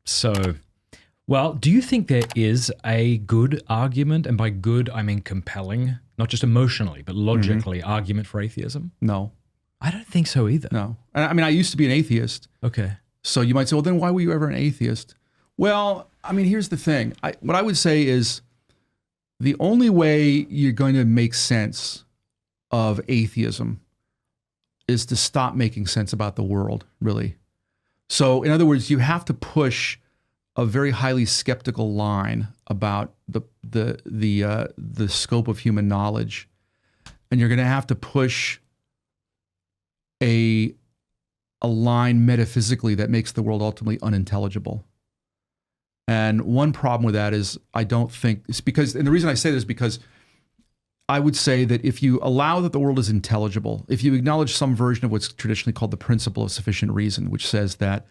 So, well, do you think there is a good argument, and by good I mean compelling, not just emotionally, but logically, argument for atheism? No. I don't think so either. No. I mean, I used to be an atheist. Okay. So you might say, well, then why were you ever an atheist? Well, I mean, here's the thing. What I would say is the only way you're going to make sense of atheism is to stop making sense about the world, really. So in other words, you have to push a very highly skeptical line about the scope of human knowledge. And you're going to have to push a line metaphysically that makes the world ultimately unintelligible. And one problem with that is I don't think it's because, and the reason I say this is because I would say that if you allow that the world is intelligible, if you acknowledge some version of what's traditionally called the principle of sufficient reason, which says that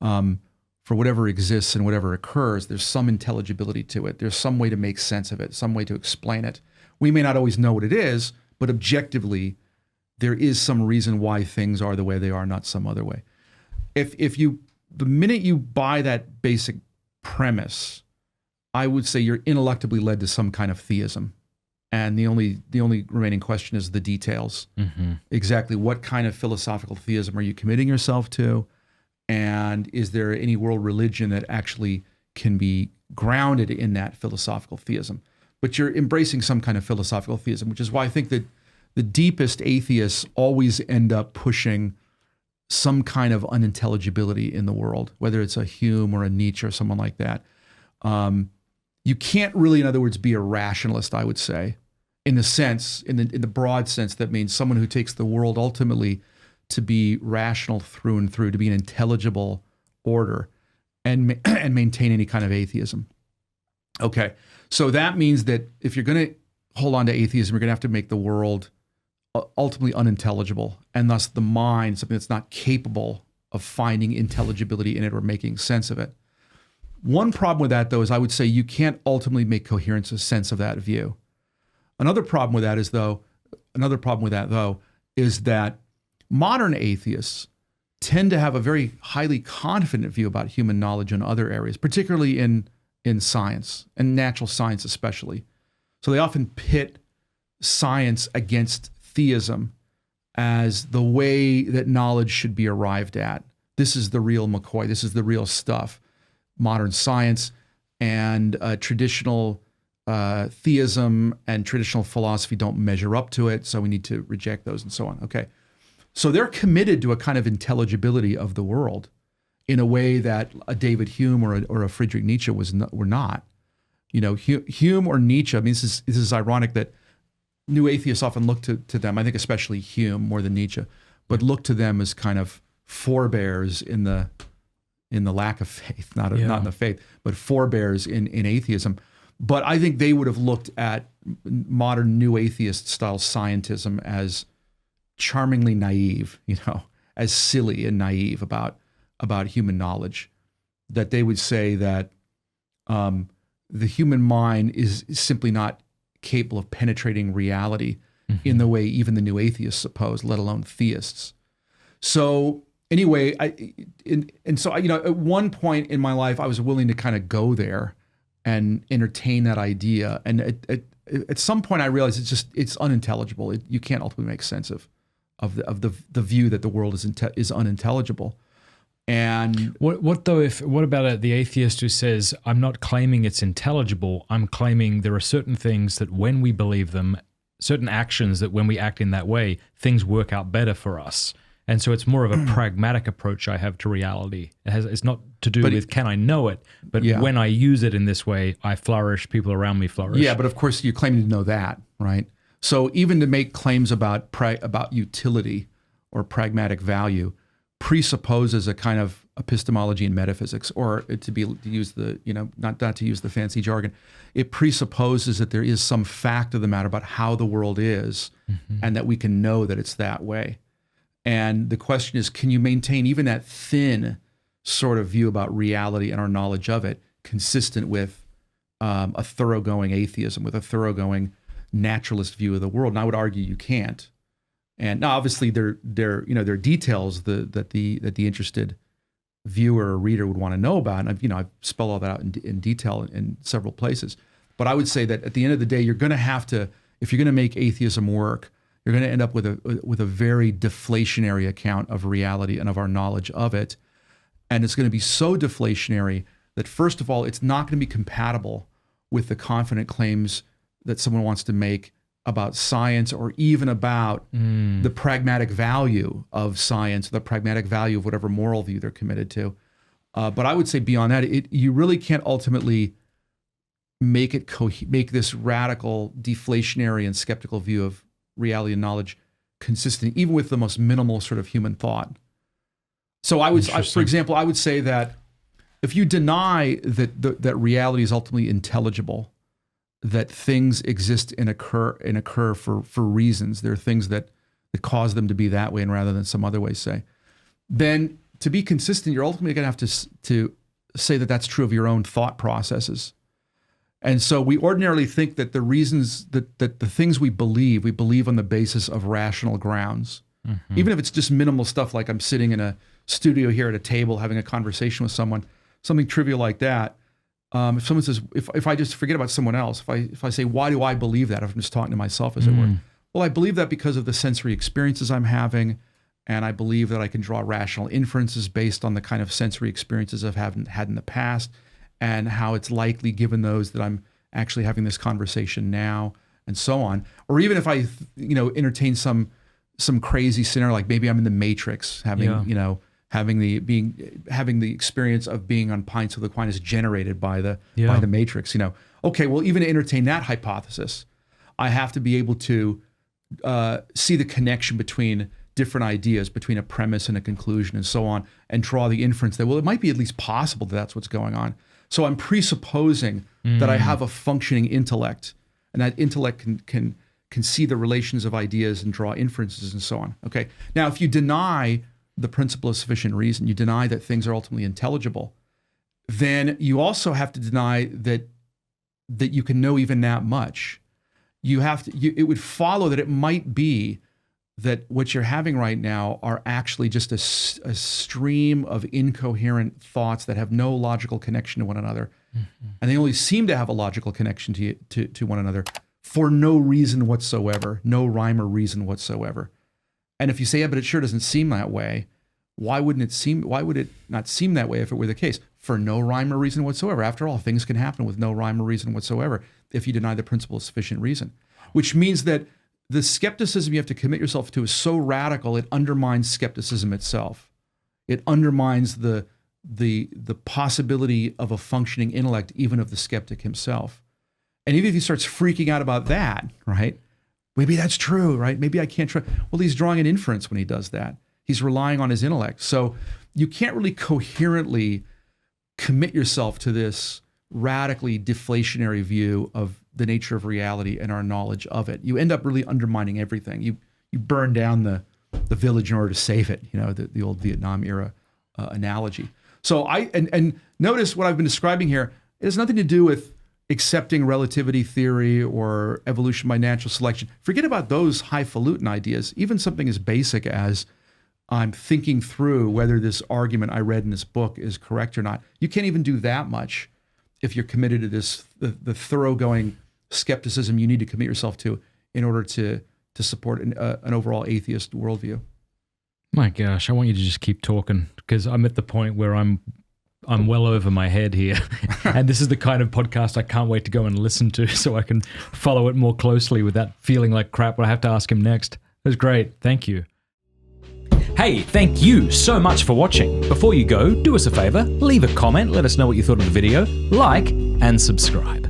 for whatever exists and whatever occurs, there's some intelligibility to it. There's some way to make sense of it, some way to explain it. We may not always know what it is, but objectively, there is some reason why things are the way they are, not some other way. The minute you buy that basic premise, I would say you're ineluctably led to some kind of theism. And the only remaining question is the details. Exactly what kind of philosophical theism are you committing yourself to? And is there any world religion that actually can be grounded in that philosophical theism? But you're embracing some kind of philosophical theism, which is why I think that the deepest atheists always end up pushing some kind of unintelligibility in the world, whether it's a Hume or a Nietzsche or someone like that. You can't really, in other words, be a rationalist, I would say, in the broad sense that means someone who takes the world ultimately to be rational through and through, to be an intelligible order, and maintain any kind of atheism. Okay, so that means that if you're going to hold on to atheism, you're going to have to make the world ultimately unintelligible, and thus the mind something that's not capable of finding intelligibility in it or making sense of it. One problem with that, though, is I would say you can't ultimately make coherence a sense of that view. Another problem with that, though, is that modern atheists tend to have a very highly confident view about human knowledge in other areas, particularly in science and natural science especially. So they often pit science against theism as the way that knowledge should be arrived at. This is the real McCoy. This is the real stuff. Modern science and traditional theism and traditional philosophy don't measure up to it, so we need to reject those and so on. Okay, so they're committed to a kind of intelligibility of the world in a way that a David Hume or a Friedrich Nietzsche were not. You know, Hume or Nietzsche. I mean, this is ironic that new atheists often look to them, I think especially Hume more than Nietzsche, but look to them as kind of forebears in the lack of faith, not in the faith, but forebears in atheism. But I think they would have looked at modern new atheist style scientism as charmingly naive, as silly and naive about human knowledge. That they would say that the human mind is simply not capable of penetrating reality in the way even the new atheists suppose, let alone theists. So anyway, at one point in my life, I was willing to kind of go there and entertain that idea. And at some point, I realized it's unintelligible. You can't ultimately make sense of the view that the world is unintelligible. And what about the atheist who says, I'm not claiming it's intelligible, I'm claiming there are certain things that when we believe them, certain actions that when we act in that way, things work out better for us. And so it's more of a pragmatic approach I have to reality. It's not to do with can I know it, but when I use it in this way, I flourish, people around me flourish. Yeah, but of course you're claiming to know that, right? So even to make claims about utility or pragmatic value presupposes a kind of epistemology in metaphysics, or to use the not to use the fancy jargon, it presupposes that there is some fact of the matter about how the world is, and that we can know that it's that way. And the question is, can you maintain even that thin sort of view about reality and our knowledge of it, consistent with a thoroughgoing atheism, with a thoroughgoing naturalist view of the world? And I would argue you can't. And now, obviously, there are details that the interested viewer or reader would want to know about. And I've spelled all that out in detail in several places. But I would say that at the end of the day, you're going to have to, if you're going to make atheism work, you're going to end up with a very deflationary account of reality and of our knowledge of it. And it's going to be so deflationary that, first of all, it's not going to be compatible with the confident claims that someone wants to make about science, or even about the pragmatic value of science, the pragmatic value of whatever moral view they're committed to. But I would say beyond that, you really can't ultimately make this radical deflationary and skeptical view of reality and knowledge consistent, even with the most minimal sort of human thought. So for example, I would say that if you deny that reality is ultimately intelligible, that things exist and occur for reasons, there are things that cause them to be that way and rather than some other way, say, then to be consistent, you're ultimately going to have to say that that's true of your own thought processes. And so we ordinarily think that the reasons that the things we believe on the basis of rational grounds, even if it's just minimal stuff like I'm sitting in a studio here at a table having a conversation with someone, something trivial like that. If someone says, if I just forget about someone else, if I say, why do I believe that? If I'm just talking to myself, as it were. Well, I believe that because of the sensory experiences I'm having, and I believe that I can draw rational inferences based on the kind of sensory experiences I've had in the past, and how it's likely, given those, that I'm actually having this conversation now, and so on. Or even if I, entertain some crazy scenario, like maybe I'm in the Matrix, having the experience of being on pints with Aquinas generated by the Matrix. Okay, well, even to entertain that hypothesis, I have to be able to see the connection between different ideas, between a premise and a conclusion, and so on, and draw the inference that, well, it might be at least possible that that's what's going on. So I'm presupposing that I have a functioning intellect, and that intellect can see the relations of ideas and draw inferences and so on. Okay. Now, if you deny the principle of sufficient reason, you deny that things are ultimately intelligible, then you also have to deny that you can know even that much. It would follow that it might be that what you're having right now are actually just a stream of incoherent thoughts that have no logical connection to one another. And they only seem to have a logical connection to one another for no reason whatsoever, no rhyme or reason whatsoever. And if you say, yeah, but it sure doesn't seem that way, why would it not seem that way if it were the case? For no rhyme or reason whatsoever. After all, things can happen with no rhyme or reason whatsoever if you deny the principle of sufficient reason, which means that the skepticism you have to commit yourself to is so radical, it undermines skepticism itself. It undermines the possibility of a functioning intellect, even of the skeptic himself. And even if he starts freaking out about that, right? Maybe that's true, right? Maybe I can't trust. Well, he's drawing an inference when he does that. He's relying on his intellect. So you can't really coherently commit yourself to this radically deflationary view of the nature of reality and our knowledge of it. You end up really undermining everything. You burn down the village in order to save it, the old Vietnam era analogy. So and notice what I've been describing here. It has nothing to do with accepting relativity theory or evolution by natural selection. Forget about those highfalutin ideas. Even something as basic as I'm thinking through whether this argument I read in this book is correct or not. You can't even do that much if you're committed to the thoroughgoing skepticism you need to commit yourself to in order to support an overall atheist worldview. My gosh, I want you to just keep talking, because I'm at the point where I'm well over my head here. And this is the kind of podcast I can't wait to go and listen to so I can follow it more closely without feeling like crap when I have to ask him next. It was great. Thank you. Hey, thank you so much for watching. Before you go, do us a favor, leave a comment, let us know what you thought of the video, like, and subscribe.